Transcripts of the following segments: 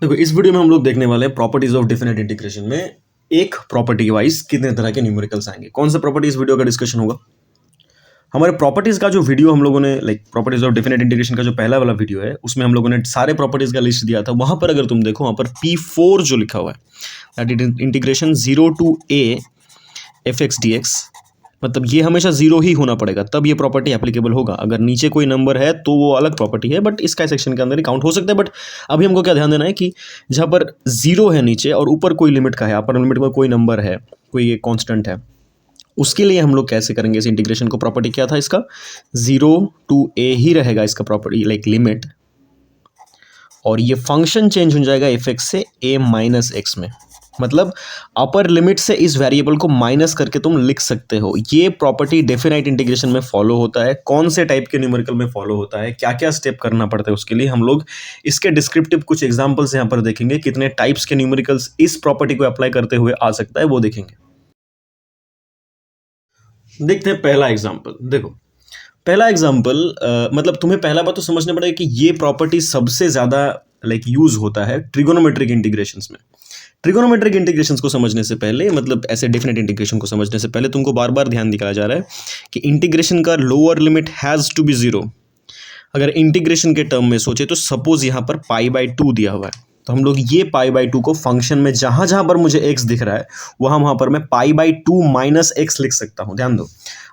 देखो इस वीडियो में हम लोग देखने वाले हैं प्रॉपर्टीज ऑफ डेफिनेट इंटीग्रेशन में एक प्रॉपर्टी वाइज कितने तरह के न्यूमेरिकल्स आएंगे। कौन सा प्रॉपर्टी इस वीडियो का डिस्कशन होगा? हमारे प्रॉपर्टीज का जो वीडियो हम लोगों ने प्रॉपर्टीज ऑफ डेफिनेट इंटीग्रेशन का जो पहला वाला वीडियो है उसमें हम लोगों ने सारे प्रॉपर्टीज का लिस्ट दिया था। वहां पर अगर तुम देखो वहां पर P4 जो लिखा हुआ है that is integration 0 to a fx dx, मतलब ये हमेशा जीरो ही होना पड़ेगा तब ये प्रॉपर्टी एप्लीकेबल होगा। अगर नीचे कोई नंबर है तो वो अलग प्रॉपर्टी है, बट इसका सेक्शन के अंदर ही काउंट हो सकता है। बट अभी हमको क्या ध्यान देना है कि जहाँ पर जीरो है नीचे और ऊपर कोई लिमिट का है, अपर लिमिट में कोई नंबर है, कोई एक कांस्टेंट है, उसके लिए हम लोग कैसे करेंगे इस इंटीग्रेशन को। प्रॉपर्टी क्या था इसका? 0 to a ही रहेगा इसका प्रॉपर्टी लिमिट, और ये फंक्शन चेंज हो जाएगा एफ एक्स से a माइनस एक्स में। मतलब अपर लिमिट से इस वेरिएबल को माइनस करके तुम लिख सकते हो। ये प्रॉपर्टी डेफिनाइट इंटीग्रेशन में फॉलो होता है। कौन से टाइप के न्यूमेरिकल में फॉलो होता है, क्या क्या स्टेप करना पड़ता है, उसके लिए हम लोग इसके डिस्क्रिप्टिव कुछ एग्जांपल्स यहाँ पर देखेंगे। कितने टाइप्स के न्यूमेरिकल्स इस प्रॉपर्टी को अप्लाई करते हुए आ सकता है वो देखेंगे। देखते हैं पहला एग्जाम्पल। देखो पहला एग्जाम्पल मतलब तुम्हें पहला बात तो समझना पड़ेगा कि ये प्रॉपर्टी सबसे ज़्यादा यूज होता है ट्रिगोनोमेट्रिक इंटीग्रेशंस में। ट्रिगोनोमेट्रिक इंटीग्रेशंस को समझने से पहले, मतलब ऐसे डेफिनेट इंटीग्रेशन को समझने से पहले तुमको बार बार ध्यान दिखाया जा रहा है कि इंटीग्रेशन का lower limit has to be zero. अगर इंटीग्रेशन के टर्म में सोचे तो सपोज यहाँ पर π/2 दिया हुआ है, तो हम लोग ये π/2 को फंक्शन में जहाँ जहाँ पर मुझे x दिख रहा है वहाँ पर मैं π/2 माइनस एक्स लिख सकता हूँ। ध्यान दो,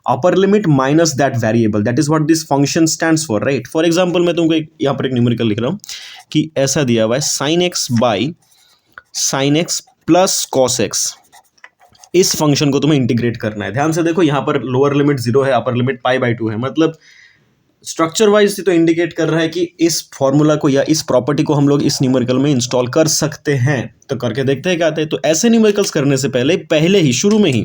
अपर limit minus that variable, that is what this function stands for, right. For example मैं तुमको यहाँ पर एक न्यूमेरिकल लिख रहा हूँ कि ऐसा दिया हुआ है sin x by sine X plus cos x. इस फंक्शन को तुम्हें इंटीग्रेट करना है। ध्यान से देखो, यहाँ पर लोअर लिमिट 0 है, अपर लिमिट π/2 है, मतलब स्ट्रक्चर वाइज तो इंडिकेट कर रहा है कि इस फॉर्मूला को या इस प्रॉपर्टी को हम लोग इस न्यूमेरिकल में इंस्टॉल कर सकते हैं। तो करके देखते हैं क्या आते हैं। तो ऐसे न्यूमेरिकल्स करने से पहले ही शुरू में ही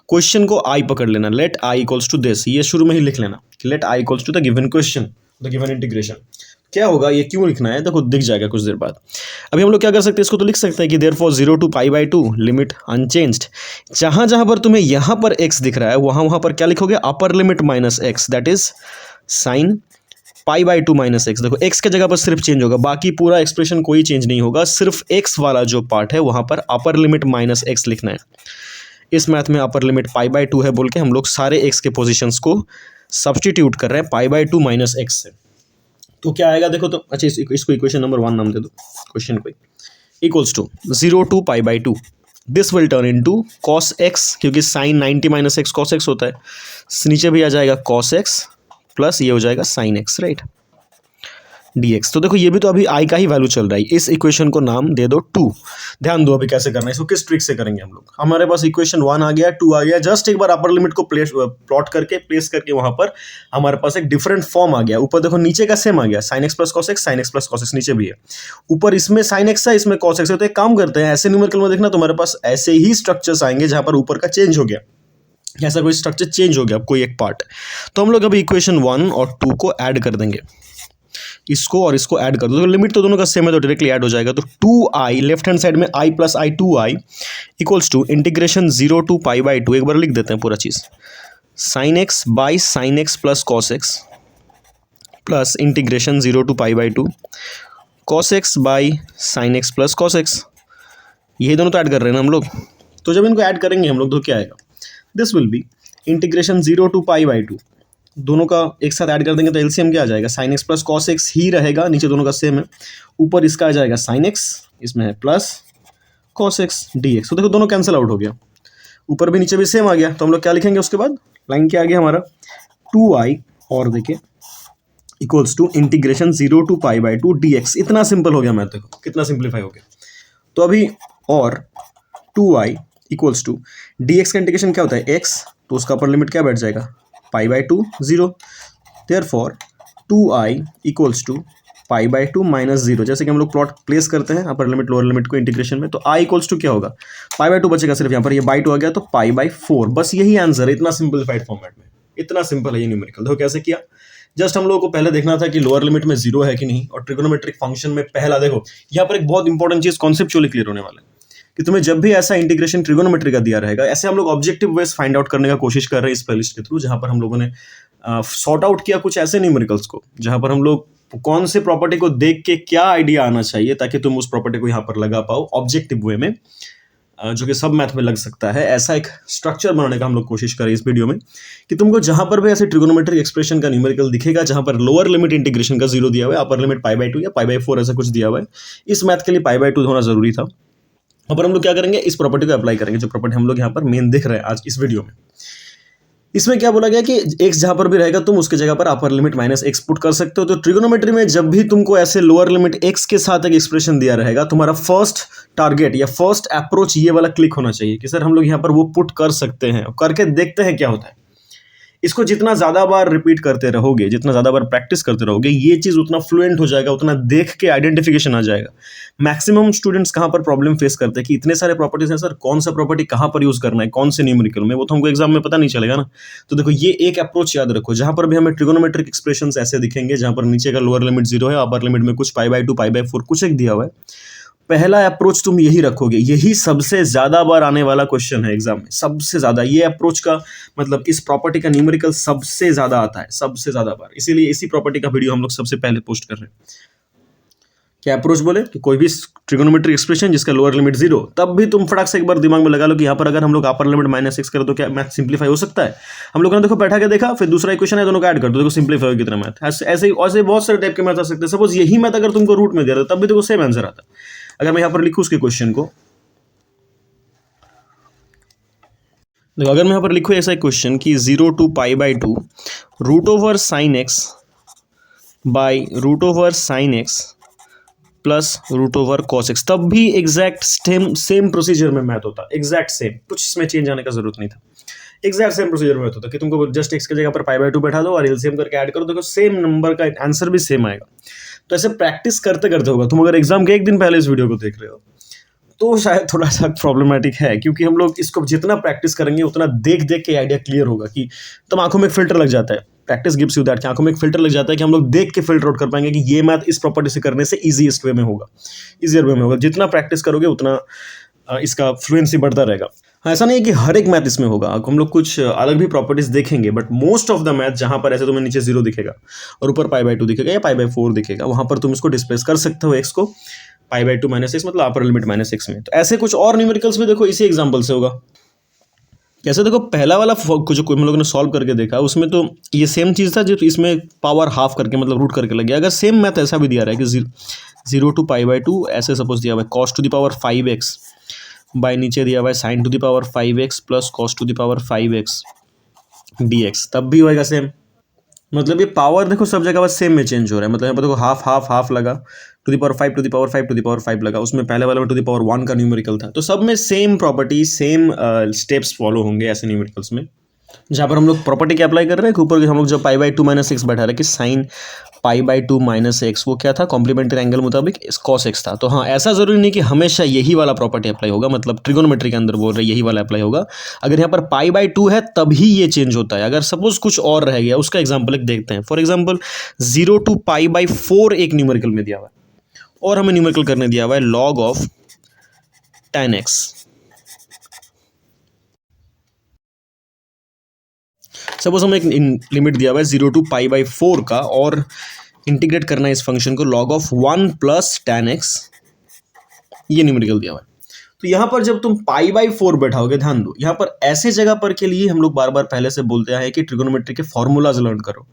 क्वेश्चन को आई पकड़ लेना, let I equals to this, ये शुरू में ही लिख लेना कि let I equals to the given question, the given integration. क्या होगा, ये क्यों लिखना है देखो दिख जाएगा कुछ देर बाद। अभी हम लोग क्या कर सकते हैं, इसको तो लिख सकते हैं कि देयरफॉर 0 to π/2 लिमिट अनचेंज्ड। जहां जहां पर तुम्हें यहां पर x दिख रहा है वहां पर क्या लिखोगे, upper limit minus X, that is sine π/2 minus x. देखो x के जगह पर सिर्फ चेंज होगा, बाकी पूरा एक्सप्रेशन कोई चेंज नहीं होगा, सिर्फ x वाला जो पार्ट है वहां पर अपर लिमिट माइनस एक्स लिखना है। इस मैथ में अपर लिमिट π/2 है बोल के हम लोग सारे x के पोजिशंस को सब्सटीट्यूट कर रहे हैं π/2 माइनस एक्स से। तो क्या आएगा देखो, तो अच्छा इसको इक्वेशन नंबर 1 नाम दे दो क्वेश्चन को, equals to 0 to π/2 this will turn into cos x, क्योंकि sin 90 minus X cos x होता है। नीचे भी आ जाएगा cos x प्लस ये हो जाएगा sin x, राइट, dx। तो देखो ये भी तो अभी i का ही वैल्यू चल रहा है। इस इक्वेशन को नाम दे दो 2। ध्यान दो अभी कैसे करना है इसको, किस ट्रिक से करेंगे हम लोग। हमारे पास इक्वेशन 1 आ गया, 2 आ गया, जस्ट एक बार अपर लिमिट को प्लॉट करके प्लेस करके वहां पर हमारे पास एक डिफरेंट फॉर्म आ गया। ऊपर देखो नीचे का सेम आ गया, sin x plus cos x, sin x plus cos x नीचे भी है, ऊपर इसमें sin x है, इसमें cos x है। तो एक काम करते हैं, ऐसे न्यूमेरिकल में देखना तुम्हारे पास ऐसे ही स्ट्रक्चर्स आएंगे जहां पर ऊपर का चेंज हो गया, ऐसा कोई स्ट्रक्चर चेंज हो गया कोई एक पार्ट। तो हम लोग अभी इक्वेशन 1 और 2 को ऐड कर देंगे, इसको और इसको ऐड कर दो, तो लिमिट तो दोनों का सेम है तो डायरेक्टली ऐड हो जाएगा। तो 2i लेफ्ट हैंड साइड में i plus i 2i equals to integration 0 to π/2, एक बार लिख देते हैं पूरा चीज़, sine X by sine X plus cos X plus integration 0 to π/2 cos X by sine X plus cos X. ये दोनों तो ऐड कर रहे हैं ना हम लोग। तो जब इनको ऐड करेंगे हम लोग तो क्या आएगा, this will be integration 0 to π/2, दोनों का एक साथ ऐड कर देंगे तो एलसीएम क्या आ जाएगा, sine X plus cos X ही रहेगा, नीचे दोनों का सेम है, ऊपर इसका आ जाएगा साइन एक्स, इसमें है प्लस कॉस एक्स dx। तो देखो दोनों कैंसिल आउट हो गया, ऊपर भी नीचे भी सेम आ गया। तो हम लोग क्या लिखेंगे उसके बाद, लाइन क्या आ गया हमारा 2i और देखिए equals to integration 0 to π/2 dx। इतना सिंपल हो गया मैथ, देखो कितना सिंप्लीफाई हो गया। तो अभी और 2i इक्वल्स टू dx का इंटीग्रेशन क्या होता है x, तो उसका अपर लिमिट क्या बैठ जाएगा π/2 0, therefore 2i equals to π/2 minus 0। जैसे कि हम लोग प्लॉट प्लेस करते हैं अपर लिमिट लोअर लिमिट को इंटीग्रेशन में, तो i इक्वल्स टू क्या होगा, π/2 बचेगा सिर्फ यहाँ पर, ये बाई 2 आ गया तो π/4। बस यही आंसर है, इतना सिंपलीफाइड फॉर्मेट में, इतना सिंपल है ये न्यूमेरिकल। देखो कैसे किया, जस्ट हम लोगों को पहले देखना था कि लोअर लिमिट में 0 है कि नहीं, और ट्रिगोनोमेट्रिक फंक्शन में पहला देखो यहाँ पर एक बहुत इंपॉर्टेंट चीज कॉन्सेप्चुअली क्लियर होने वाला है कि तुम्हें जब भी ऐसा इंटीग्रेशन ट्रिगोनोमेट्री का दिया रहेगा, ऐसे हम लोग ऑब्जेक्टिव वेज फाइंड आउट करने का कोशिश कर रहे हैं इस प्लेलिस्ट के थ्रू, जहां पर हम लोगों ने सॉर्ट आउट किया कुछ ऐसे न्यूमेरिकल्स को जहां पर हम लोग कौन से प्रॉपर्टी को देख के क्या आइडिया आना चाहिए ताकि तुम उस प्रॉपर्टी को यहाँ पर लगा पाओ ऑब्जेक्टिव वे में, जो कि सब मैथ में लग सकता है। ऐसा एक स्ट्रक्चर बनाने का हम लोग कोशिश करें इस वीडियो में कि तुमको जहां पर भी ऐसे ट्रिगोनोमेट्रिक एक्सप्रेशन का न्यूमेरिकल दिखेगा जहां पर लोअर लिमिट इंटीग्रेशन का 0 दिया हुआ है, अपर लिमिट π/2 या π/4 ऐसा कुछ दिया हुआ है, इस मैथ के लिए π/2 होना जरूरी था। अब हम लोग क्या करेंगे, इस प्रॉपर्टी को अप्लाई करेंगे, जो प्रॉपर्टी हम लोग यहाँ पर मेन दिख रहे हैं आज इस वीडियो में। इसमें क्या बोला गया कि x जहां पर भी रहेगा तुम उसके जगह पर अपर लिमिट -x पुट कर सकते हो। तो ट्रिगोनोमेट्री में जब भी तुमको ऐसे लोअर लिमिट x के साथ एक एक्सप्रेशन दिया रहेगा, तुम्हारा फर्स्ट टारगेट या फर्स्ट अप्रोच ये वाला क्लिक होना चाहिए कि सर हम लोग यहाँ पर वो पुट कर सकते हैं, करके देखते हैं क्या होता है। इसको जितना ज़्यादा बार रिपीट करते रहोगे, जितना ज़्यादा बार प्रैक्टिस करते रहोगे, ये चीज़ उतना फ्लुएंट हो जाएगा, उतना देख के आइडेंटिफिकेशन आ जाएगा। मैक्सिमम स्टूडेंट्स कहाँ पर प्रॉब्लम फेस करते हैं कि इतने सारे प्रॉपर्टीज हैं सर, कौन सा प्रॉपर्टी कहाँ पर यूज़ करना है, कौन से न्यूमेरिकल में, वो तो हमको एग्जाम में पता नहीं चलेगा ना। तो देखो ये एक अप्रोच याद रखो, जहाँ पर भी हमें ट्रिगोनोमेट्रिक एक्सप्रेशंस ऐसे दिखेंगे जहाँ पर नीचे का लोअर लिमिट 0 है, अपर लिमिट में कुछ π/2 π/4 कुछ एक दिया हुआ है, पहला अप्रोच तुम यही रखोगे। यही सबसे ज्यादा बार आने वाला क्वेश्चन है एग्जाम में, सबसे ज्यादा ये अप्रोच का मतलब इस प्रॉपर्टी का न्यूमेरिकल सबसे ज्यादा आता है, सबसे ज्यादा बार। इसीलिए इसी प्रॉपर्टी का वीडियो हम लोग सबसे पहले पोस्ट कर रहे हैं। क्या अप्रोच बोले कि कोई भी ट्रिगोनोमेट्रिक एक्सप्रेशन जिसका लोअर लिमिट 0, तब भी तुम फटाक से एक बार दिमाग में लगा लो कि यहाँ पर अगर हम लोग अपर लिमिट -x करें तो क्या मैथ सिंप्लीफाई हो सकता है। हम लोगों ने देखो बैठा के देखा, फिर दूसरा इक्वेशन है, दोनों का ऐड कर दो, देखो सिंप्लीफाई हो कितना मैथ। ऐसे बहुत सारे टाइप के मैथ आ सकते हैं। सपोज यही मैथ अगर तुमको रूट में दे रहा है तब भी देखो सेम आंसर आता है। अगर मैं यहाँ पर लिखूँ उसके क्वेश्चन को, देखो अगर मैं यहाँ पर लिखूँ ऐसा क्वेश्चन कि 0 to π/2 √sin x by √sin x plus √cos x, तब भी एग्जैक्ट सेम प्रोसीजर में मैथ होता, एग्जैक्ट सेम, कुछ इसमें चेंज आने का जरूरत नहीं था। एग्जैक्ट सेम प्रोसीजर में होता कि तुमको जस्ट x की जगह पर π/2 बैठा दो और एलसीएम करके ऐड करो, देखो सेम नंबर का आंसर भी सेम आएगा। तो ऐसे प्रैक्टिस करते करते होगा। तुम अगर एग्जाम के एक दिन पहले इस वीडियो को देख रहे हो तो शायद थोड़ा सा प्रॉब्लमेटिक है, क्योंकि हम लोग इसको जितना प्रैक्टिस करेंगे उतना देख देख के आइडिया क्लियर होगा कि तब आंखों में एक फिल्टर लग जाता है। प्रैक्टिस गिव्स यू दैट, आंखों में एक फिल्टर लग जाता है कि हम लोग देख के फिल्टर आउट कर पाएंगे कि ये मैथ इस प्रॉपर्टी से करने से ईजीएस्ट वे में होगा, ईजियर वे में होगा। जितना प्रैक्टिस करोगे उतना इसका फ्लुएंसी बढ़ता रहेगा। ऐसा नहीं है कि हर एक मैथ इसमें होगा, हम लोग कुछ अलग भी प्रॉपर्टीज देखेंगे, but most of the math जहां पर ऐसे तुम्हें नीचे 0 दिखेगा और ऊपर π/2 दिखेगा या π/4 दिखेगा, वहां पर तुम इसको डिस्प्लेस कर सकते हो x को π/2 -x मतलब अपर लिमिट -x में। तो ऐसे कुछ और न्यूमेरिकल्स भी देखो इसी एग्जांपल से होगा। कैसे देखो पहला वाला जो हम लोगों ने सॉल्व करके देखा उसमें तो ये सेम चीज़ था, जो इसमें पावर हाफ करके मतलब रूट करके लग गया। अगर सेम मैथ ऐसा भी दिया रहा है कि 0 to π/2 ऐसे सपोज दिया हुआ है cos to the power 5x by नीचे दिया हुआ है sin to the power 5x plus cos to the power 5x dx, तब भी होएगा सेम। मतलब ये पावर देखो सब जगह बस सेम में चेंज हो रहा है। मतलब यहाँ पर देखो हाफ हाफ हाफ लगा, to the power 5 to the power 5 to the power 5 लगा, उसमें पहले वाले में टू द पावर 1 का न्यूमेरिकल था। तो सब में same property same steps follow होंगे ऐसे न्यूमेरिकल्स में, जहाँ पर हम लोग प्रॉपर्टी क्या अप्लाई कर रहे हैं कि ऊपर हम लोग जब π/2 - x बैठा रहे कि sin π/2 - x वो क्या था, कॉम्प्लीमेंट्री एंगल मुताबिक cos x था। तो हाँ, ऐसा जरूरी नहीं कि हमेशा यही वाला प्रॉपर्टी अप्लाई होगा, मतलब ट्रिगोनोमेट्री के अंदर बोल रहे यही वाला अप्लाई होगा। अगर यहाँ पर π/2 है तभी ये चेंज होता है। अगर सपोज कुछ और रह गया, उसका एग्जाम्पल एक देखते हैं। फॉर एग्जाम्पल 0 to π/4 एक न्यूमेरिकल में दिया हुआ है और हमें न्यूमेरिकल करने दिया हुआ है log of tan x। Suppose हमें एक लिमिट दिया हुआ है 0 to π/4 का और इंटीग्रेट करना है इस फंक्शन को log of 1 plus tan x, ये न्यूमेरिकल दिया हुआ है। तो यहाँ पर जब तुम π/4 बैठाओगे, ध्यान दो यहाँ पर ऐसे जगह पर के लिए हम लोग बार बार पहले से बोलते हैं कि ट्रिगोनोमेट्री के फॉर्मूलाज लर्न करो।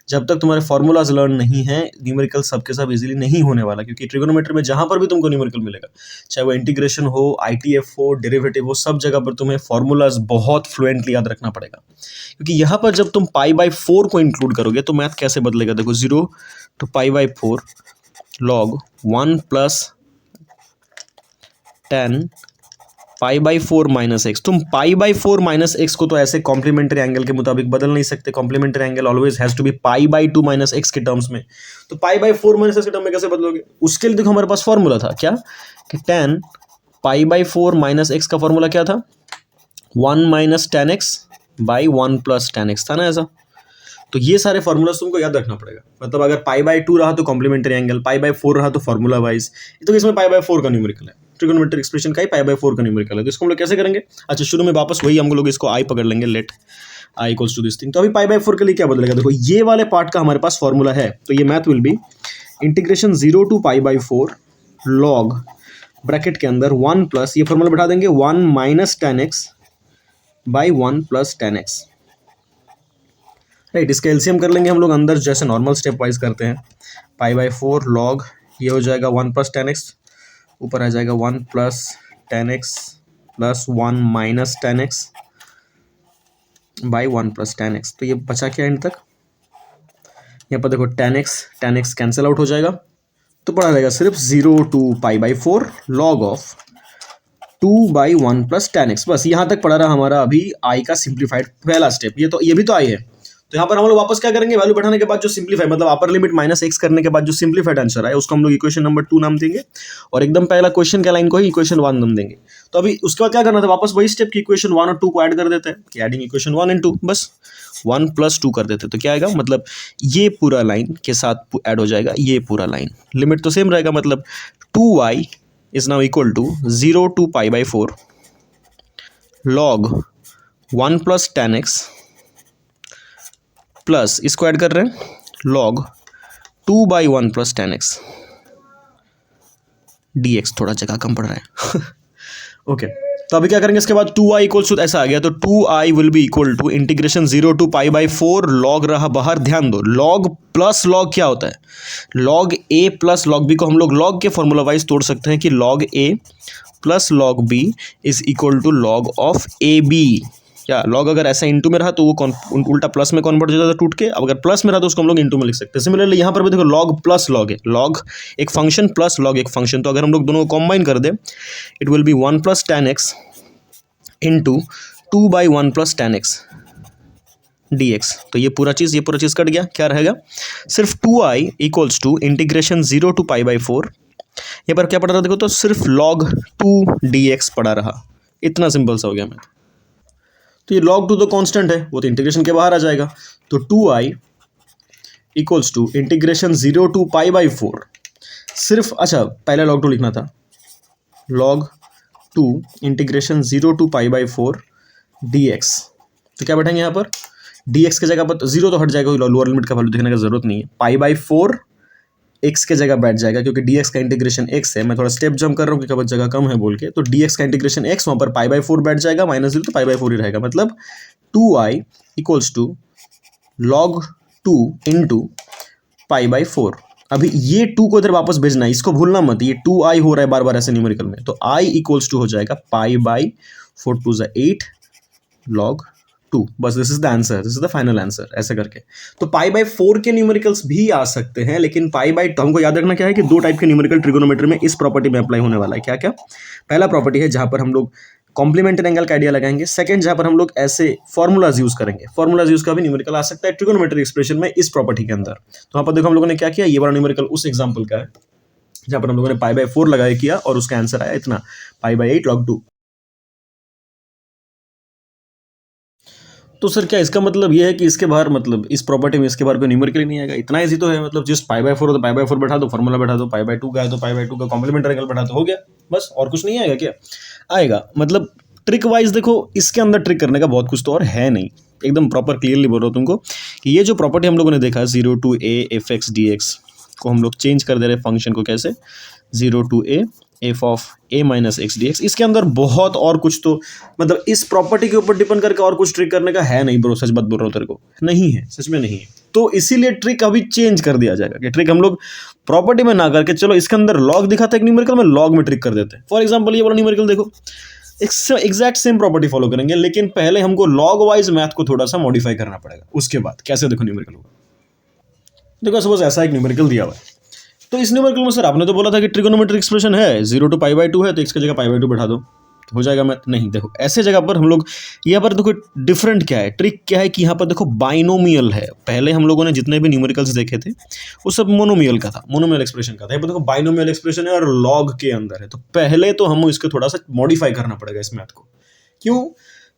जब तक तुम्हारे फॉर्मूलाज लर्न नहीं है, न्यूमेरिकल सबके सब इजीली नहीं होने वाला, क्योंकि ट्रिगोनोमेट्री में जहाँ पर भी तुमको न्यूमेरिकल मिलेगा, चाहे वो इंटीग्रेशन हो, ITF हो, डेरिवेटिव हो, सब जगह पर तुम्हें फॉर्मूलाज बहुत फ्लुएंटली याद रखना पड़ेगा। क्योंकि यहाँ पर जब तुम π/4 को इंक्लूड करोगे तो मैथ कैसे बदलेगा, देखो 0 to π/4 log 1 plus tan π/4 - x। तुम π/4 - x को तो ऐसे कॉम्प्लीमेंट्री एंगल के मुताबिक बदल नहीं सकते। Complementary angle always has to be π/2 - x के टर्म्स में। तो π/4 - x के टर्म में कैसे बदलोगे, उसके लिए देखो हमारे पास फॉर्मूला था क्या कि tan π/4 - x का फॉर्मूला क्या था, 1 - tan x by 1 plus tan x था ना ऐसा। तो ये सारे फॉर्मूला तुमको याद रखना पड़ेगा। मतलब अगर π/2 रहा तो कॉम्प्लीमेंट्री एंगल, π/4 रहा तो फॉर्मूला वाइज। तो इसमें π/4 का न्यूमेरिकल है, ट्रिगोनोमेट्रिक एक्सप्रेशन का ही π/4 का न्यूमेरिकल है। तो इसको हम लोग कैसे करेंगे, अच्छा शुरू में वापस वही हम लोग इसको आई पकड़ लेंगे, let I equals to this thing. तो अभी पाई बाई 4 के लिए क्या बदलेगा, देखो ये वाले पार्ट का हमारे पास फॉर्मूला है, तो ये math will be integration 0 to pi by 4 log bracket के अंदर 1 प्लस, ये फॉर्मूला बैठा देंगे 1 minus 10x by 1 plus 10x, right. इसका एलसीएम कर लेंगे हम लोग अंदर, जैसे नॉर्मल स्टेप वाइज करते हैं। पाई बाई 4 लॉग, ये हो जाएगा 1 प्लस 10x, ऊपर आ जाएगा 1 plus 10x plus 1 minus 10x by 1 plus 10x। तो ये बचा क्या एंड तक, यहाँ पर देखो 10x कैंसिल आउट हो जाएगा, तो पड़ा रहेगा सिर्फ 0 to pi by 4 log of 2 by 1 plus 10x। बस यहाँ तक पड़ा रहा हमारा अभी आई का सिंप्लीफाइड पहला स्टेप। ये भी तो आई है, तो यहाँ पर हम लोग वापस क्या करेंगे, वैल्यू बढ़ाने के बाद जो सिंप्लीफाई मतलब अपर लिमिट माइनस एक्स करने के बाद जो सिंप्लीफाइड आंसर आए उसको हम लोग इक्वेशन नंबर 2 नाम देंगे, और एकदम पहला क्वेश्चन के लाइन को ही इक्वेशन 1 नाम देंगे। तो अभी उसके बाद क्या करना था, वापस वही स्टेप की इक्वेशन 1 और 2 को ऐड कर देते हैं, कि एडिंग इक्वेशन 1 एंड 2, बस 1 प्लस 2 कर देते, तो क्या आएगा, मतलब ये पूरा लाइन के साथ ऐड हो जाएगा ये पूरा लाइन, लिमिट तो सेम रहेगा, मतलब 2y is now equal to 0 to pi by 4 log 1 plus 10x plus इसको ऐड कर रहे हैं log 2 by 1 plus 10x dx, थोड़ा जगह कम पड़ रहा है ओके। तो अभी क्या करेंगे, इसके बाद 2i इक्वल्स टू ऐसा आ गया, तो 2i will be equal to integration 0 to pi by 4 log रहा बाहर, ध्यान दो लॉग प्लस लॉग क्या होता है, log a plus log b को हम लोग लॉग के फॉर्मूला वाइज तोड़ सकते हैं कि log a plus log b is equal to log of a b. क्या लॉग अगर ऐसा इंटू में रहा तो वो उल्टा प्लस में कन्वर्ट हो जाता है टूट के, अब अगर प्लस में रहा तो उसको हम लोग इंटू में लिख सकते हैं। सिमिलरली यहाँ पर भी देखो लॉग प्लस लॉग है, लॉग एक फंक्शन प्लस लॉग एक फंक्शन, तो अगर हम लोग दोनों को कॉम्बाइन कर दे it will be 1 plus 10x into 2 by 1 plus 10x dx। तो ये पूरा चीज़ कट गया, क्या रहेगा, सिर्फ 2i equals to integration 0 to pi by 4, यहाँ पर क्या पड़ा रहा देखो, तो सिर्फ log 2 dx पड़ा रहा, इतना सिंपल सा हो गया मैं। तो ये log 2 तो कांस्टेंट है, वो तो इंटीग्रेशन के बाहर आ जाएगा, तो 2i equals to integration 0 to pi by 4 सिर्फ, अच्छा पहले log 2 लिखना था, log 2 integration 0 to pi by 4 dx। तो क्या बैठेंगे यहाँ पर, dx के जगह पर 0 तो हट जाएगा, लोअर लिमिट का वैल्यू देखने का जरूरत नहीं है, पाई बाई 4 x के जगह बैठ जाएगा, क्योंकि dx का इंटीग्रेशन x है, मैं थोड़ा स्टेप जंप कर रहा हूँ क्योंकि जगह कम है बोल के, तो dx का इंटीग्रेशन x वहाँ पर पाई बाई 4 बैठ जाएगा, माइनस 0 तो पाई बाई 4 ही रहेगा, मतलब 2i equals to log 2 into pi by 4। अभी ये 2 को इधर वापस भेजना है, इसको भूलना मत, ये 2i हो रहा है बार बार ऐसे न्यूमेरिकल में, तो i इक्वल्स टू हो जाएगा पाई बाई 4 टू 8 लॉग 2, बस this is the answer, this is the final answer, ऐसे करके। तो पाई बाई 4 के न्यूमेरिकल्स भी आ सकते हैं, लेकिन पाई बाई, तो हमको याद रखना क्या है कि 2 टाइप के न्यूमेरिकल ट्रिगोनोमेट्री में इस प्रॉपर्टी में अप्लाई होने वाला है, क्या क्या, पहला प्रॉपर्टी है जहां पर हम लोग कॉम्प्लीमेंट्री एंगल का आइडिया लगाएंगे, सेकंड जहां पर हम लोग ऐसे फॉर्मूलाज यूज करेंगे, फॉर्मूलाज यूज का भी न्यूमेरिकल आ सकता है ट्रिगोनोमेट्री एक्सप्रेशन में इस प्रॉपर्टी के अंदर। तो वहां पर देखो हम लोगों ने क्या किया, ये वाला न्यूमेरिकल उस एग्जाम्पल का है जहां पर हम लोगों ने पाई बाई 4 लगाया किया और उसका आंसर आया इतना, पाई बाई 8 लॉग 2। तो सर क्या इसका मतलब ये है कि इसके बाहर, मतलब इस प्रॉपर्टी में इसके बाहर कोई न्यूमेरिकल नहीं आएगा, इतना इजी तो है, मतलब जस्ट पाई बाई 4 हो तो पाई बाई 4 बैठा दो, फॉर्मूला बैठा दो, पाई बाई 2 का है तो पाई बाई 2 का कॉम्प्लीमेंट्री एंगल बैठा दो, हो गया बस, और कुछ नहीं आएगा क्या, आएगा। मतलब ट्रिक वाइज देखो, इसके अंदर ट्रिक करने का बहुत कुछ तो और है नहीं, एकदम प्रॉपर क्लियरली बोल रहा हूँ तुमको कि ये जो प्रॉपर्टी हम लोगों ने देखा 0 टू a f(x) dx को हम लोग चेंज कर दे रहे फंक्शन को, कैसे 0 to a f of a minus x dx, इसके अंदर बहुत और कुछ तो, मतलब इस प्रॉपर्टी के ऊपर डिपेंड करके और कुछ ट्रिक करने का है नहीं ब्रो, सच बात बोल रहा हूँ तेरे को, नहीं है, सच में नहीं है। तो इसीलिए ट्रिक अभी चेंज कर दिया जाएगा कि ट्रिक हम लोग प्रॉपर्टी में ना करके, चलो इसके अंदर लॉग दिखाता है एक न्यूमेरिकल में, लॉग में ट्रिक कर देते हैं। फॉर एग्जाम्पल ये वाला न्यूमेरिकल देखो, एग्जैक्ट सेम प्रॉपर्टी फॉलो करेंगे, लेकिन पहले हमको लॉग वाइज मैथ को थोड़ा सा मॉडिफाई करना पड़ेगा, उसके बाद कैसे देखो न्यूमेरिकल होगा। देखो सपोज ऐसा एक न्यूमेरिकल दिया हुआ है, तो इस न्यूमेरिकल में सर आपने तो बोला था कि ट्रिगोनोमेट्रिक एक्सप्रेशन है 0 टू पाई बाई 2 है, तो x की जगह पाई बाई 2 बैठा दो, तो हो जाएगा मैथ। नहीं, देखो ऐसे जगह पर हम लोग, यहाँ पर देखो डिफरेंट क्या है, ट्रिक क्या है कि यहाँ पर देखो बाइनोमियल है, पहले हम लोगों ने जितने भी न्यूमेरिकल्स देखे थे वो सब मोनोमियल का था, मोनोमियल एक्सप्रेशन का था, यहाँ पर देखो बाइनोमियल एक्सप्रेशन है और लॉग के अंदर है, तो पहले तो हम इसको थोड़ा सा मॉडिफाई करना पड़ेगा इस मैथ को। क्यों?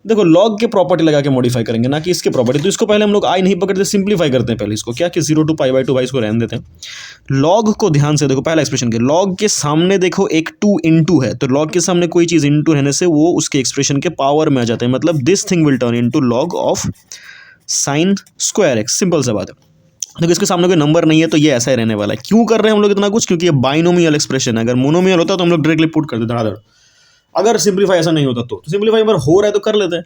देखो लॉग के प्रॉपर्टी लगा के मॉडिफाई करेंगे, ना कि इसके प्रॉपर्टी। तो इसको पहले हम लोग आई नहीं पकड़ते, सिंप्लीफाई करते हैं पहले इसको, क्या कि 0 to π/2 भाई, इसको रहने देते हैं। लॉग को ध्यान से देखो, पहला एक्सप्रेशन के लॉग के सामने देखो एक 2 इंटू है, तो लॉग के सामने कोई चीज़ इंटू रहने से वो उसके एक्सप्रेशन के पावर में आ जाता है, मतलब this thing will turn into log of sine square x. Simple सा बात है। देखो इसके सामने कोई नंबर नहीं है तो ये ऐसा ही रहने वाला है। क्यों कर रहे हैं हम लोग इतना कुछ? क्योंकि ये बाइनोमियल एक्सप्रेशन है। अगर मोनोमियल होता तो हम लोग डायरेक्टली पुट कर देते धड़ाधड़। अगर सिंप्लीफाई ऐसा नहीं होता तो सिंप्लीफाई अगर हो रहा है तो कर लेते हैं,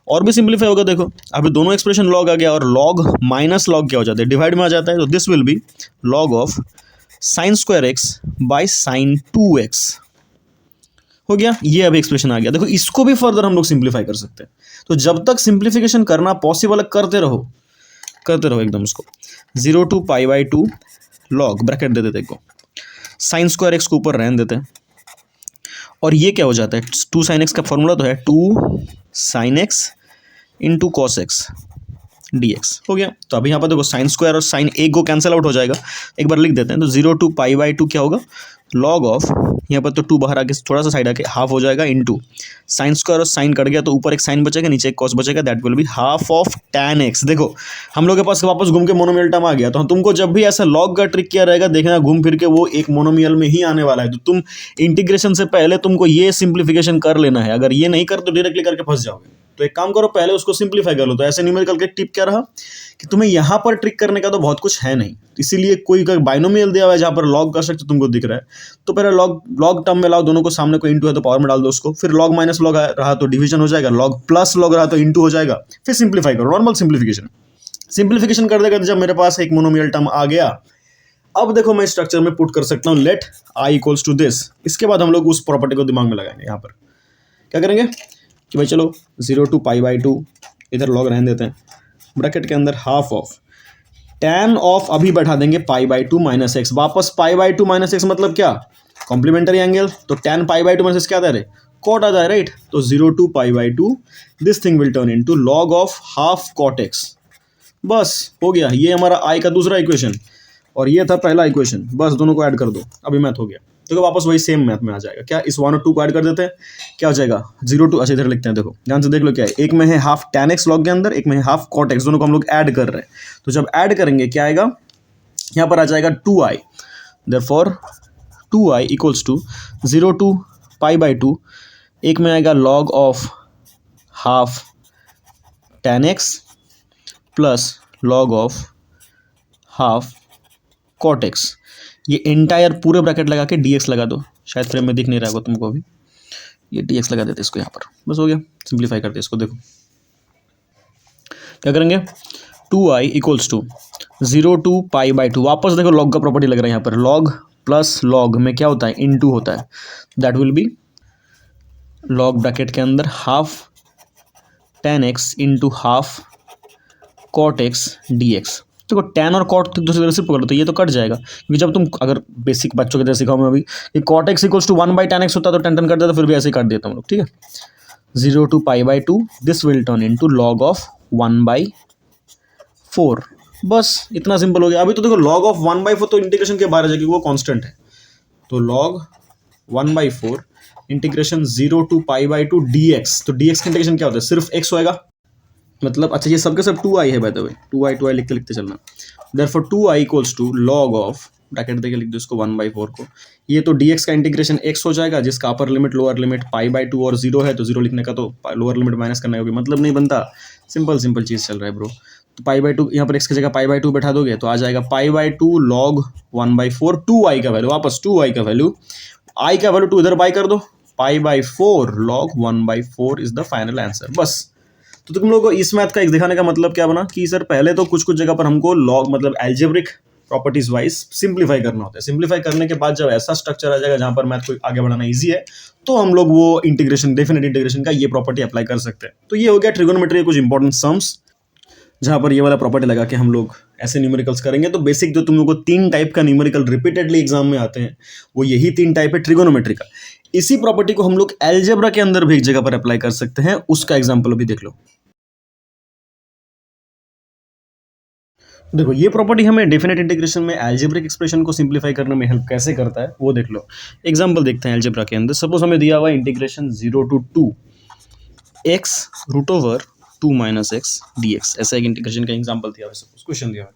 और भी सिंप्लीफाई होगा। देखो अभी दोनों एक्सप्रेशन लॉग आ गया, और लॉग माइनस लॉग क्या हो जाता है? डिवाइड में आ जाता है। तो this will be log of sine square x by sign 2x हो गया। ये अभी एक्सप्रेशन आ गया। देखो इसको भी फर्दर हम लोग सिंप्लीफाई कर सकते हैं। तो जब तक सिंप्लीफिकेशन करना पॉसिबल है करते रहो एकदम। उसको 0 to π/2 लॉग ब्रैकेट दे देते हैं, साइन स्क्वायर एक्स को ऊपर रहने देते हैं, और ये क्या हो जाता है? 2 sin x का फॉर्मूला तो है 2 sin x into cos x dx हो गया। तो अभी यहाँ पर देखो साइन स्क्वायर और साइन एक को कैंसिल आउट हो जाएगा, एक बार लिख देते हैं। तो 0 to π/2 क्या होगा? लॉग ऑफ, यहाँ पर तो 2 बाहर आके थोड़ा सा साइड आके हाफ हो जाएगा, इंटू साइन स्क्वायर और साइन कट गया तो ऊपर एक साइन बचेगा, नीचे एक कॉस बचेगा, that will be half of tan x। देखो हम लोग के पास वापस घूम के मोनोमियल टर्म आ गया। तो तुमको जब भी ऐसा लॉग का ट्रिक किया रहेगा, देखना घूम फिर के वो एक मोनोमियल में ही आने वाला है। तो तुम इंटीग्रेशन से पहले तुमको ये सिंप्लीफिकेशन कर लेना है। अगर ये नहीं कर तो डायरेक्टली करके फंस जाओगे। तो एक काम करो, पहले उसको सिंप्लीफाई कर लो। तो ऐसे न्यूमेरिकल के टिप क्या रहा कि तुम्हें यहाँ पर ट्रिक करने का तो बहुत कुछ है नहीं, इसीलिए कोई बाइनोमियल दिया हुआ है जहाँ पर लॉग कर सकते तुमको दिख रहा है, तो पहले लॉग टर्म में लाओ, दोनों को सामने को इंटू है तो पावर में डाल दो उसको, फिर लॉग माइनस लॉग रहा तो डिवीजन हो जाएगा, लॉग प्लस लॉग रहा तो इंटू हो जाएगा, फिर सिंप्लीफाई करो, नॉर्मल सिंप्लीफिकेशन कर देगा। जब मेरे पास एक मोनोमियल टर्म आ गया, अब देखो मैं स्ट्रक्चर में पुट कर सकता हूँ let I equals to this. इसके बाद हम लोग उस प्रॉपर्टी को दिमाग में लगाएंगे। यहाँ पर क्या करेंगे कि भाई चलो 0 to π/2 इधर लॉग रहने देते हैं, ब्रैकेट के अंदर हाफ ऑफ tan ऑफ अभी बैठा देंगे π/2 माइनस एक्स, वापस π/2 माइनस एक्स मतलब क्या? Complementary angle. तो tan π/2 माइनस क्या आता है? कॉट आता है, राइट। तो 0 to π/2 this thing will turn into log of half cot X. बस हो गया। ये हमारा आई का दूसरा इक्वेशन, और ये था पहला इक्वेशन। बस दोनों को ऐड कर दो, अभी मैथ हो गया। देखो वापस वही सेम मैथ में आ जाएगा। क्या इस 1 और 2 को ऐड कर देते हैं, क्या हो जाएगा? 0 to, अच्छा इधर लिखते हैं, देखो ध्यान से देख लो क्या है। एक में है हाफ tan x लॉग के अंदर, एक में है हाफ cot x, दोनों को हम लोग ऐड कर रहे हैं। तो जब ऐड करेंगे क्या आएगा? यहाँ पर आ जाएगा 2i, therefore 2i equals to 0 to π/2, एक में आएगा log of half tan x plus log of half cot x। ये एंटायर पूरे ब्रैकेट लगा के dx लगा दो, शायद फ्रेम में दिख नहीं रहा होगा तुमको अभी, ये dx लगा देते इसको यहाँ पर। बस हो गया, सिंप्लीफाई करते इसको। देखो क्या करेंगे? 2i इक्वल्स टू 0 to π/2, वापस देखो लॉग का प्रॉपर्टी लग रहा है यहाँ पर। लॉग प्लस लॉग में क्या होता है? इनटू होता है, that will be log bracket के अंदर half tan x into half cot x dx। देखो tan और cot दूसरी तरह से पकड़ लो तो ये तो कट जाएगा, क्योंकि जब तुम अगर बेसिक बच्चों की तरह सिखाओ मैं अभी कि cot x equals to 1/tan x होता तो tan कट देता, फिर भी ऐसे ही काट देता हम लोग, ठीक है। 0 to π/2 this will turn into log of 1/4। बस इतना सिंपल हो गया। अभी तो देखो लॉग ऑफ 1/4 तो इंटीग्रेशन के बाहर है क्योंकि वो कांस्टेंट है। तो लॉग 1/4 इंटीग्रेशन 0 to π/2 dx। तो dx का इंटीग्रेशन क्या होता है? सिर्फ x होएगा, मतलब अच्छा ये सबके सब 2i है बाय द वे, 2i लिखते लिखते चलना। Therefore 2i equals to log of, bracket देके लिख दो इसको 1/4 को, ये तो dx का इंटीग्रेशन x हो जाएगा, जिसका अपर लिमिट लोअर लिमिट π/2 और 0 है, तो 0 लिखने का तो लोअर लिमिट माइनस करने का भी मतलब नहीं बनता। सिंपल चीज़ चल रहा है ब्रो। तो π/2 यहाँ पर x की जगह π/2 बैठा दोगे तो आ जाएगा π/2 लॉग 1/4, 2i का वैल्यू, वापस 2i का वैल्यू, i का वैल्यू 2 इधर बाई कर दो, π/4 log 1/4 is the final answer. बस तो तुम लोगों को इस मैथ का एक दिखाने का मतलब क्या बना कि सर पहले तो कुछ जगह पर हमको लॉग मतलब एल्जेब्रिक प्रॉपर्टीज वाइज सिंप्लीफाई करना होता है। सिंप्लीफाई करने के बाद जब ऐसा स्ट्रक्चर आ जाएगा जहां पर मैथ को आगे बढ़ाना इजी है, तो हम लोग वो इंटीग्रेशन, डेफिनेट इंटीग्रेशन का ये प्रॉपर्टी अप्लाई कर सकते हैं। तो ये हो गया ट्रिगोनोमेट्री के कुछ इंपॉर्टेंट सम्स, जहां पर ये वाला प्रॉपर्टी लगा के हम लोग ऐसे न्यूमेरिकल्स करेंगे। तो बेसिक जो तुम लोग को 3 टाइप का न्यूमेरिकल रिपीटेडली एग्जाम में आते हैं, वो यही 3 टाइप है ट्रिगोनोमेट्री का। इसी प्रॉपर्टी को हम लोग एल्जेब्रा के अंदर भी एक जगह पर अप्लाई कर सकते हैं, उसका एग्जाम्पल अभी देख लो। देखो ये प्रॉपर्टी हमें डेफिनेट इंटीग्रेशन में एल्जेब्रिक एक्सप्रेशन को सिंप्लीफाई करने में हेल्प कैसे करता है वो देख लो। एग्जांपल देखते हैं एल्जेब्रा के अंदर। सपोज हमें दिया हुआ है integration 0 to 2 x root over 2 minus x D x. ऐसा एक इंटीग्रेशन का एग्जाम्पल दिया हुआ, सपोज क्वेश्चन दिया हुआ,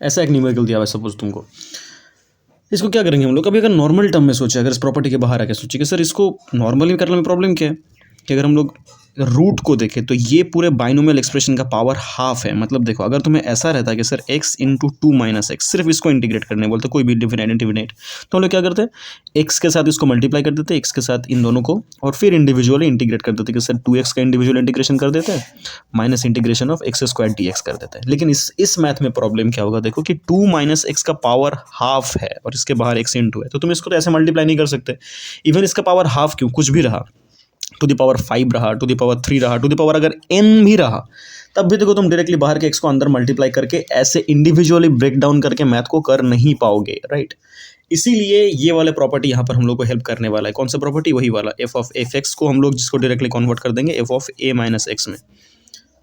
ऐसा एक न्यूमेरिकल दिया हुआ सपोज तुमको। इसको क्या करेंगे हम लोग, कभी अगर नॉर्मल टर्म में सोचे, अगर इस प्रॉपर्टी के बाहर आके सोचे कि सर इसको नॉर्मली करने में प्रॉब्लम क्या है, कि अगर हम लोग रूट को देखें तो ये पूरे बाइनोमियल एक्सप्रेशन का पावर हाफ है। मतलब देखो, अगर तुम्हें ऐसा रहता है कि sir x into 2 minus x, सिर्फ इसको इंटीग्रेट करने बोलते, कोई भी डिफिनाइट इंडिफिनाइट, तो हम लोग क्या करते हैं, x के साथ इसको मल्टीप्लाई कर देते, x के साथ इन दोनों को, और फिर इंडिविजुअली इंटीग्रेट कर देते कि सर 2x का इंडिविजुअल इंटीग्रेशन कर देते हैं, minus integration of x square D X कर देते हैं। लेकिन इस मैथ में प्रॉब्लम क्या होगा, देखो कि 2 माइनस एक्स का पावर हाफ है और इसके बाहर x इंटू है, तो तुम इसको तो ऐसे मल्टीप्लाई नहीं कर सकते। इवन इसका पावर हाफ क्यों, कुछ भी रहा, टू द पावर 5 रहा, टू द पावर 3 रहा, टू द पावर अगर n भी रहा, तब भी देखो तुम डायरेक्टली बाहर के x को अंदर मल्टीप्लाई करके ऐसे इंडिविजुअली ब्रेक डाउन करके मैथ को कर नहीं पाओगे, राइट। इसीलिए ये वाले प्रॉपर्टी यहाँ पर हम लोग को हेल्प करने वाला है। कौन सा प्रॉपर्टी, वही वाला f ऑफ एफ एक्स को हम लोग जिसको डायरेक्टली कन्वर्ट कर देंगे f of a minus x में,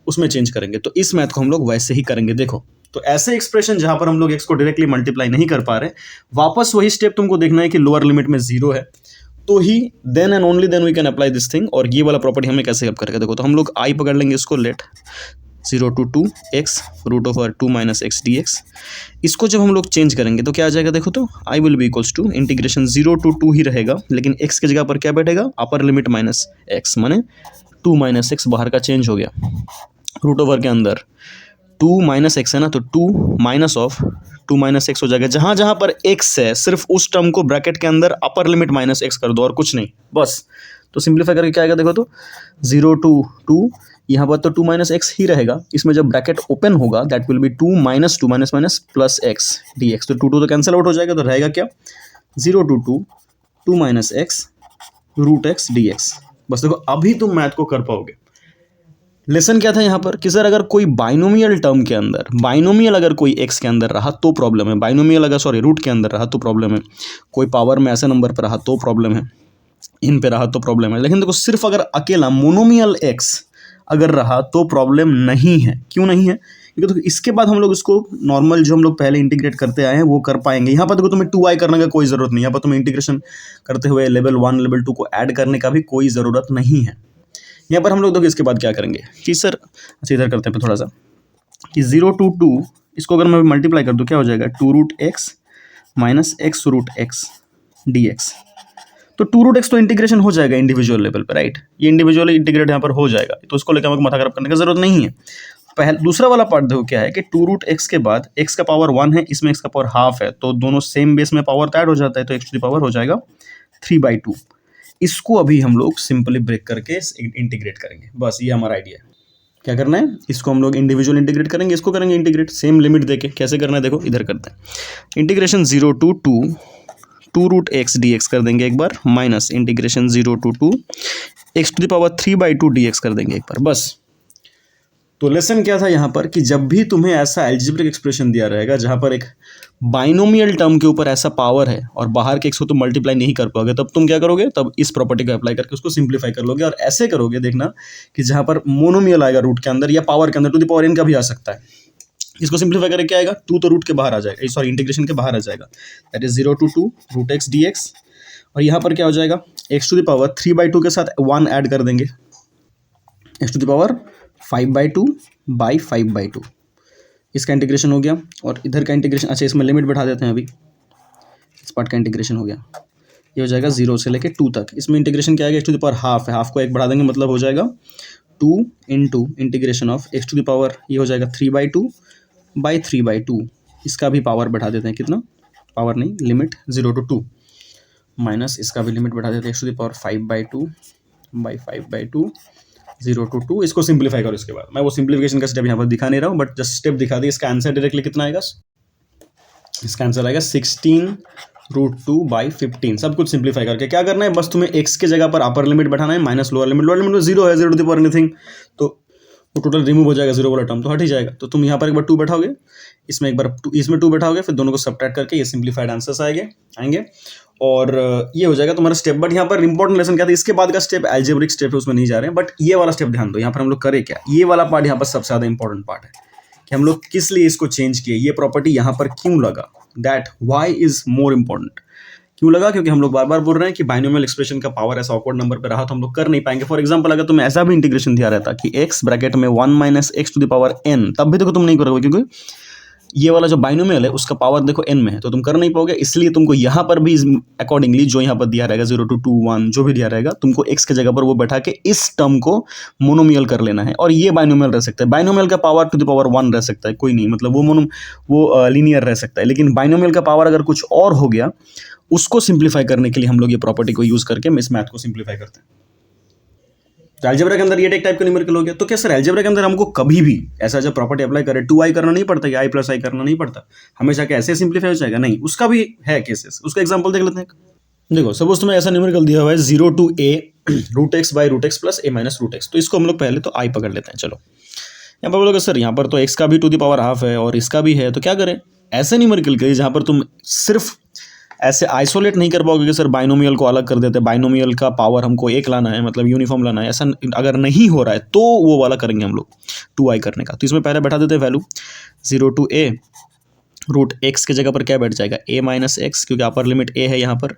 उसमें चेंज करेंगे। तो इस मैथ को हम लोग वैसे ही करेंगे। देखो, तो ऐसे एक्सप्रेशन जहाँ पर हम लोग x को डायरेक्टली मल्टीप्लाई नहीं कर पा रहे, वापस वही स्टेप तुमको देखना है कि लोअर लिमिट में 0 है, तो ही then and only then we can apply this thing. और ये वाला प्रॉपर्टी हमें कैसे हेल्प करेगा, देखो, तो हम लोग आई पकड़ लेंगे इसको, let 0 to 2 x root over 2 minus x D x. इसको जब हम लोग चेंज करेंगे तो क्या आ जाएगा, देखो, तो I will be equals to integration 0 to 2 ही रहेगा, लेकिन x की जगह पर क्या बैठेगा, अपर लिमिट माइनस एक्स, माने 2 माइनस एक्स बाहर का चेंज हो गया, रूट ओवर के अंदर 2 माइनस एक्स है ना, तो 2 माइनस ऑफ 2 माइनस एक्स हो जाएगा। जहाँ जहाँ पर x है सिर्फ उस टर्म को ब्रैकेट के अंदर अपर लिमिट माइनस एक्स कर दो और कुछ नहीं, बस। तो सिंप्लीफाई करके क्या आएगा, देखो, तो 0 to 2, यहाँ पर तो 2 माइनस एक्स ही रहेगा, इसमें जब ब्रैकेट ओपन होगा that will be 2 minus 2 minus minus plus x D x, तो 2 2 तो कैंसिल आउट हो जाएगा, तो रहेगा क्या, 0 to 2 2 minus x root x D x. बस देखो, अभी तुम मैथ को कर पाओगे। लेसन क्या था यहाँ पर कि सर अगर कोई बाइनोमियल टर्म के अंदर, बाइनोमियल अगर कोई एक्स के अंदर रहा तो प्रॉब्लम है, बाइनोमियल अगर रूट के अंदर रहा तो प्रॉब्लम है, कोई पावर में ऐसे नंबर पर रहा तो प्रॉब्लम है, इन पे रहा तो प्रॉब्लम है। लेकिन देखो, सिर्फ अगर अकेला मोनोमियल एक्स अगर रहा तो प्रॉब्लम नहीं है। क्यों नहीं है, क्योंकि तो इसके बाद हम लोग इसको नॉर्मल जो हम लोग पहले इंटीग्रेट करते आए हैं वो कर पाएंगे। यहाँ पर देखो, तुम्हें 2i करने का कोई ज़रूरत नहीं, यहाँ पर तुम्हें इंटीग्रेशन करते हुए लेवल 1 लेवल 2 को ऐड करने का भी कोई ज़रूरत नहीं है। यहाँ पर हम लोग देखो इसके बाद क्या करेंगे कि सर, अच्छा इधर करते हैं थोड़ा सा, कि 0 to 2 इसको अगर मैं मल्टीप्लाई कर दूँ क्या हो जाएगा, 2 root x minus x root x D x. तो 2 रूट एक्स तो इंटीग्रेशन हो जाएगा इंडिविजुअल लेवल पर, राइट, ये इंडिविजुअली इंटीग्रेट यहाँ पर हो जाएगा, तो उसको लेकर हमें माथा खराब करने की जरूरत नहीं है। दूसरा वाला पार्ट देखो क्या है कि 2 रूट एक्स के बाद एक्स का पावर 1 है, इसमें एक्स का पावर हाफ है, तो दोनों सेम बेस में पावर ऐड हो जाता है, तो एक्स टू द पावर हो जाएगा 3/2। इसको अभी हम लोग सिंपली ब्रेक करके इंटीग्रेट करेंगे, बस ये हमारा आइडिया है। क्या करना है, इसको हम लोग इंडिविजुअल इंटीग्रेट करेंगे, इसको करेंगे इंटीग्रेट सेम लिमिट देके। कैसे करना है, देखो इधर करते हैं, integration 0 to 2 root x D X कर देंगे एक बार, minus integration 0 to 2 X to the power 3/2 D X कर देंगे एक बार, बस। तो लेसन क्या था यहाँ पर कि जब भी तुम्हें ऐसा एल्जेब्रिक एक्सप्रेशन दिया रहेगा जहाँ पर एक बाइनोमियल टर्म के ऊपर ऐसा पावर है और बाहर के एक्स को तुम मल्टीप्लाई नहीं कर पाओगे, तब तुम क्या करोगे, तब इस प्रॉपर्टी को अप्लाई करके उसको सिंप्लीफाई कर लोगे। और ऐसे करोगे, देखना कि जहाँ पर मोनोमियल आएगा रूट के अंदर या पावर के अंदर, टू द पावर n का भी आ सकता है, इसको सिंप्लीफाई करके क्या आएगा, 2 तो रूट के बाहर आ जाएगा, सॉरी इंटीग्रेशन के बाहर आ जाएगा, that is 0 to 2 root x D x. और यहाँ पर क्या हो जाएगा, एक्स टू द पावर 3/2 के साथ 1 ऐड कर देंगे, x to the power 5/2 by 5/2, इसका इंटीग्रेशन हो गया। और इधर का इंटीग्रेशन, अच्छा इसमें लिमिट बैठा देते हैं, अभी इस पार्ट का इंटीग्रेशन हो गया, ये हो जाएगा 0 से लेके 2 तक। इसमें इंटीग्रेशन क्या आएगा, x to the power half है, हाफ को 1 बढ़ा देंगे, मतलब हो जाएगा 2 into integration of x to the power, ये हो जाएगा 3/2 बाई 3/2। इसका भी पावर बैठा देते हैं, कितना पावर नहीं, लिमिट 0 to 2, माइनस इसका भी लिमिट बैठा देते हैं, x to the power 5/2 by 5/2 0 to 2। इसको सिंप्लीफाई करो। इसके बाद मैं वो सिंप्लीफिकेशन का स्टेप यहाँ पर दिखा नहीं रहा हूँ, बट जस्ट स्टेप दिखा दी। इसका आंसर डायरेक्टली कितना आएगा, इसका आंसर आएगा 16 रूट 2 बाई 15। सब कुछ सिंप्लीफाई करके क्या करना है, बस तुम्हें एक्स के जगह पर अपर लिमिट बैठाना है, माइनस लोअर लिमिट में 0 है, 0 टू द पावर एनीथिंग, तो वो टोटल रिमूव हो जाएगा, 0 वाला टर्म तो हट ही जाएगा। तो तुम यहाँ पर एक बार 2 बैठाओगे, इसमें एक बार इसमें 2 बैठाओगे, फिर दोनों को सब्ट्रैक्ट करके ये सिंप्लीफाइड आंसर्स आएंगे और ये हो जाएगा तुम्हारा स्टेप। बट यहाँ पर इंपॉर्टेंट लेसन क्या था, इसके बाद का स्टेप एल्जेब्रिक स्टेप है, उसमें नहीं जा रहे हैं, बट ये वाला स्टेप ध्यान दो। यहाँ पर हम लोग करें क्या, ये वाला पार्ट यहाँ पर सबसे ज़्यादा इंपॉर्टेंट पार्ट है कि हम लोग किस लिए इसको चेंज किए, ये प्रॉपर्टी यहाँ पर क्यों लगा, that why is more important. क्यों लगा? क्योंकि हम लोग बार बार बोल रहे हैं कि बाइनोमियल एक्सप्रेशन का पावर ऐसा ऑकवर्ड नंबर पे रहा तो हम लोग कर नहीं पाएंगे। फॉर एग्जाम्पल अगर तुम्हें ऐसा भी इंटीग्रेशन दिया रहता कि x ब्रैकेट में 1 minus x to the power n, तब भी देखो तुम नहीं करोगे, क्योंकि ये वाला जो बाइनोमियल है उसका पावर देखो n में है, तो तुम कर नहीं पाओगे। इसलिए तुमको यहाँ पर भी अकॉर्डिंगली जो यहाँ पर दिया रहेगा 0 to 2 1 जो भी दिया रहेगा, तुमको x के जगह पर वो बैठा के इस टर्म को मोनोमियल कर लेना है। और ये बाइनोमियल रह सकता है, बाइनोमियल का पावर टू द पावर 1 रह सकता है, कोई नहीं, मतलब वो लीनियर रह सकता है। लेकिन बाइनोमियल का पावर अगर कुछ और हो गया, उसको सिंप्लीफाई करने के लिए हम लोग ये प्रॉपर्टी को यूज करके इस मैथ को सिंप्लीफाई करते हैं। तो अलजेब्रा के अंदर ये एक टाइप का न्यूमेरिकल हो गया। तो क्या सर अलजेब्रा के अंदर हमको कभी भी ऐसा जब प्रॉपर्टी अप्लाई करें 2i करना नहीं पड़ता, या i प्लस आई करना नहीं पड़ता, हमेशा क्या ऐसे सिंप्लीफाई हो जाएगा? नहीं, उसका भी है केसेस। उसका एग्जांपल देख लेते हैं। देखो सपोज तुम्हें ऐसा न्यूमेरिकल दिया हुआ है 0 to a root x by root x plus a minus root x. तो इसको हम लोग पहले तो i पकड़ लेते हैं। चलो यहाँ पर बोलोगे सर यहाँ पर तो x का भी टू द पावर हाफ है और इसका भी है, तो क्या करें? ऐसे न्यूमेरिकल के लिए जहाँ पर तुम सिर्फ ऐसे आइसोलेट नहीं कर पाओगे कि सर बाइनोमियल को अलग कर देते, बाइनोमियल का पावर हमको एक लाना है, मतलब यूनिफॉर्म लाना है, ऐसा अगर नहीं हो रहा है तो वो वाला करेंगे हम लोग 2i करने का। तो इसमें पहले बैठा देते हैं value 0 to a root x के जगह पर क्या बैठ जाएगा? a माइनस एक्स, क्योंकि अपर लिमिट a है यहाँ पर।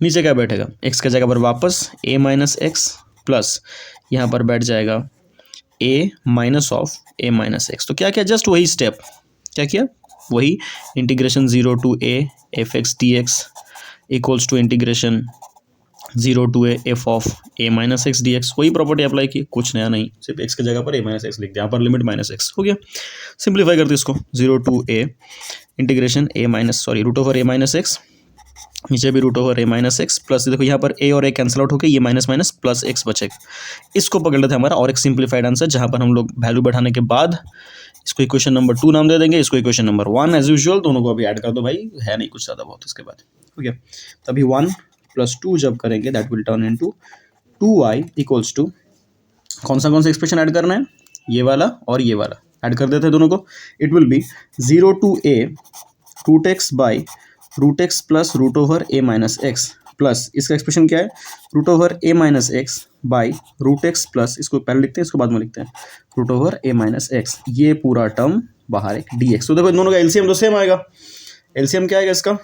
नीचे क्या बैठेगा? x के जगह पर वापस a माइनस एक्स प्लस यहाँ पर बैठ जाएगा a minus of a minus x. तो क्या किया? जस्ट वही स्टेप क्या किया? वही integration 0 to a f x D x equals to integration 0 to a f of a minus x D x. वही प्रॉपर्टी अप्लाई की, कुछ नया नहीं, सिर्फ x के जगह पर a माइनस एक्स लिख दिया, यहाँ पर लिमिट माइनस एक्स हो गया। सिंप्लीफाई करते इसको 0 to a integration root over a minus x, नीचे भी root over a minus x plus, देखो यहाँ पर a और a कैंसिल आउट होकर ये माइनस माइनस प्लस x बचेगा। इसको पकड़ लेते हैं हमारा और एक सिंप्लीफाइड आंसर, जहाँ पर हम लोग वैल्यू बैठाने के बाद इसको इक्वेशन नंबर 2 नाम दे देंगे, इसको इक्वेशन नंबर 1 एज यूजुअल। दोनों को अभी ऐड कर दो भाई, है नहीं कुछ ज़्यादा बहुत इसके बाद, ठीक है। तभी 1 + 2 जब करेंगे that will turn into 2i equals to कौन सा एक्सप्रेशन ऐड करना है? ये वाला और ये वाला ऐड कर देते हैं दोनों को। It will be 0 to a root x by root x plus root over a minus x plus इसका एक्सप्रेशन क्या है? Root over a minus x by root x plus, इसको पहले लिखते हैं इसको बाद में लिखते हैं, root over a minus x, ये पूरा टर्म बाहर एक dx। तो देखो इन दोनों का एलसीएम तो सेम आएगा। एलसीएम क्या आएगा इसका?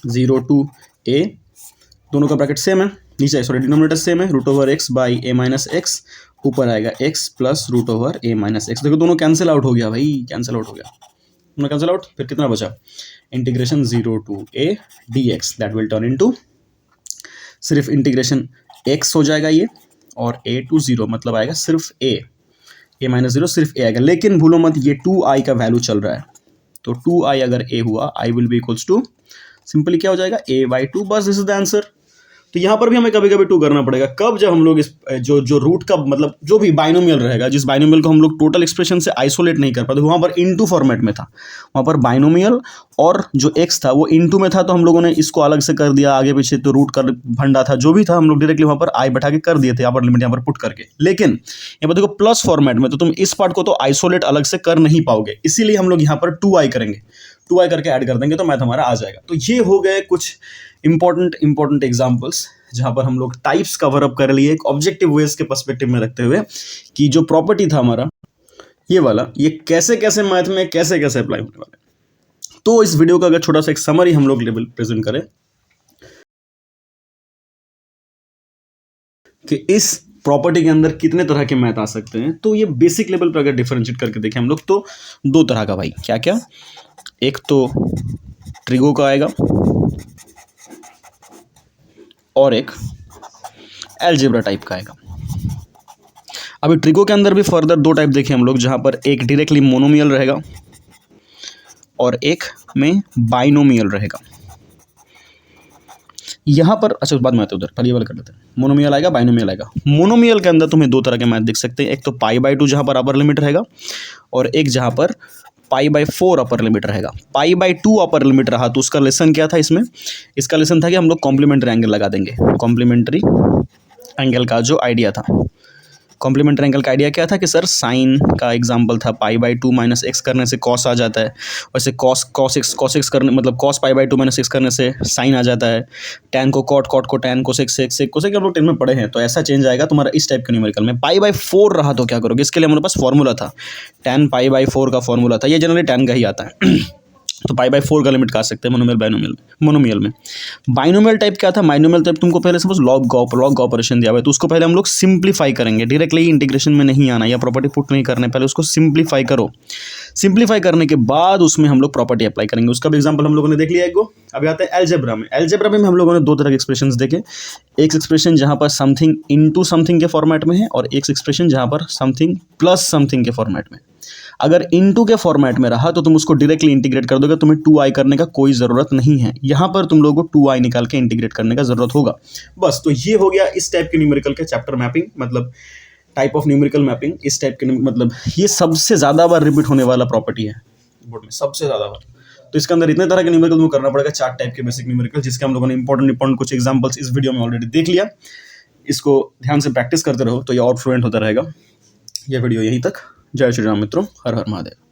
0 to a, दोनों का ब्रैकेट सेम है, नीचे सॉरी डिनोमिनेटर सेम है, root over x by a minus x, ऊपर आएगा x plus root over a minus x. देखो दोनों कैंसिल आउट हो गया भाई, कैंसिल आउट हो गया, दोनों कैंसिल आउट। फिर कितना बचा? Integration 0 to a dx that will turn into सिर्फ इंटीग्रेशन x हो जाएगा ये, और a to 0 मतलब आएगा सिर्फ a माइनस 0 सिर्फ a आएगा। लेकिन भूलो मत ये 2i का वैल्यू चल रहा है, तो 2i अगर a हुआ i will be equals to simply क्या हो जाएगा? a/2। बस दिस इज द आंसर। तो यहाँ पर भी हमें कभी कभी 2 करना पड़ेगा। कब? जब हम लोग इस जो रूट का मतलब जो भी बाइनोमियल रहेगा, जिस बाइनोमियल को हम लोग टोटल एक्सप्रेशन से आइसोलेट नहीं कर पाते, वहाँ पर इनटू फॉर्मेट में था, वहाँ पर बाइनोमियल और जो x था वो इनटू में था, तो हम लोगों ने इसको अलग से कर दिया, आगे पीछे तो रूट कर भंडा था, जो भी था हम लोग डायरेक्टली वहाँ पर i बैठा के कर दिए थे, यहाँ पर लिमिट यहाँ पर पुट करके। लेकिन यहाँ पर देखो प्लस फॉर्मेट में, तो तुम इस पार्ट को तो आइसोलेट अलग से कर नहीं पाओगे, इसीलिए हम लोग यहाँ पर 2i करेंगे, 2i करके ऐड कर देंगे तो मैथ हमारा आ जाएगा। तो ये हो गए कुछ इंपॉर्टेंट एग्जांपल्स जहां पर हम लोग टाइप्स कवर अप कर लिए एक ऑब्जेक्टिव वेज के पर्सपेक्टिव में रखते हुए कि जो प्रॉपर्टी था हमारा ये वाला, ये कैसे कैसे मैथ में कैसे कैसे अप्लाई होने वाला है। तो इस वीडियो का अगर छोटा सा एक समरी हम लोग लेवल प्रेजेंट करें कि इस प्रॉपर्टी के अंदर कितने तरह के मैथ आ सकते हैं, तो ये बेसिक लेवल पर अगर डिफरेंशिएट करके देखें हम लोग तो 2 तरह का भाई, क्या क्या? एक तो ट्रिगो का आएगा और एक अलजेब्रा टाइप का आएगा। अभी ट्रिगो के अंदर भी फर्दर 2 टाइप देखें हम लोग, जहां पर एक डायरेक्टली मोनोमियल रहेगा और एक में बाइनोमियल रहेगा। यहाँ पर अच्छा बाद में आते उधर, पहले वाला कर लेते हैं। मोनोमियल आएगा, बाइनोमियल आएगा। मोनोमियल के अंदर तुम्हें 2 तरह के मैथ देख सकते हैं, एक तो π/2 जहाँ पर अपर लिमिट रहेगा और एक जहाँ पर π/4 अपर लिमिट रहेगा। π/2 अपर लिमिट रहा तो उसका लेसन क्या था? इसका लेसन था कि हम लोग कॉम्प्लीमेंट्री एंगल लगा देंगे। कॉम्प्लीमेंट्री एंगल का जो आइडिया था, कॉम्प्लीमेंट्री एंगल का आइडिया क्या था कि सर साइन का एग्जांपल था, π/2 माइनस एक्स करने से कॉस आ जाता है, वैसे कॉस एक्स करने मतलब कॉस π/2 माइनस एक्स करने से साइन आ जाता है, टैन को कॉट, कॉट को टैन, कोसेक से एक्स, कोसेक हम लोग 10 में पढ़े हैं। तो ऐसा चेंज आएगा तुम्हारा इस टाइप के न्यूमेरिकल में। π/4 रहा तो क्या करोगे? इसके लिए हमारे पास फॉर्मूला था, tan π/4 का फॉर्मूला था, ये जनरली tan का ही आता है तो पाई बाय 4 का लिमिट काट सकते हैं मोनोमियल में। बाइनोमियल टाइप क्या था? बाइनोमियल टाइप तुमको पहले सपोज लॉग ऑपरेशन दिया हुआ है, तो उसको पहले हम लोग सिंप्लीफाई करेंगे, डायरेक्टली इंटीग्रेशन में नहीं आना या प्रॉपर्टी पुट नहीं करने, पहले उसको सिंप्लीफाई करो। सिंप्लीफाई करने के बाद उसमें हम लोग प्रॉपर्टी अप्लाई करेंगे। उसका भी एग्जांपल हम लोगों ने देख लिया एक गो। अभी आते हैं अलजेब्रा में। अलजेब्रा में हम लोगों ने दो तरह के एक्सप्रेशंस देखे। एक एक्सप्रेशन जहां पर समथिंग इनटू समथिंग के फॉर्मेट में है, और एक एक्सप्रेशन जहां पर समथिंग प्लस समथिंग के फॉर्मेट में। अगर इनटू के फॉर्मेट में रहा तो तुम उसको डायरेक्टली इंटीग्रेट कर दोगे, तुम्हें 2i करने का कोई ज़रूरत नहीं है। यहाँ पर तुम लोगों को 2i निकाल के इंटीग्रेट करने का ज़रूरत होगा बस। तो ये हो गया इस टाइप के न्यूमेरिकल के चैप्टर मैपिंग, मतलब टाइप ऑफ न्यूमेरिकल मैपिंग। इस टाइप के मतलब ये सबसे ज़्यादा बार रिपीट होने वाला प्रॉपर्टी है बोर्ड में, सबसे ज़्यादा बार। तो इसके अंदर इतने तरह के न्यूमेरिकल तुमको करना पड़ेगा, 4 टाइप के बेसिक न्यूमेरिकल, जिसके हम लोगों ने इंपॉर्टेंट कुछ एग्जाम्पल्स इस वीडियो में ऑलरेडी देख लिया। इसको ध्यान से प्रैक्टिस करते रहो तो ये और फ्लुएंट होता रहेगा। ये वीडियो यहीं तक। जय श्री राम मित्रों, हर हर महादेव।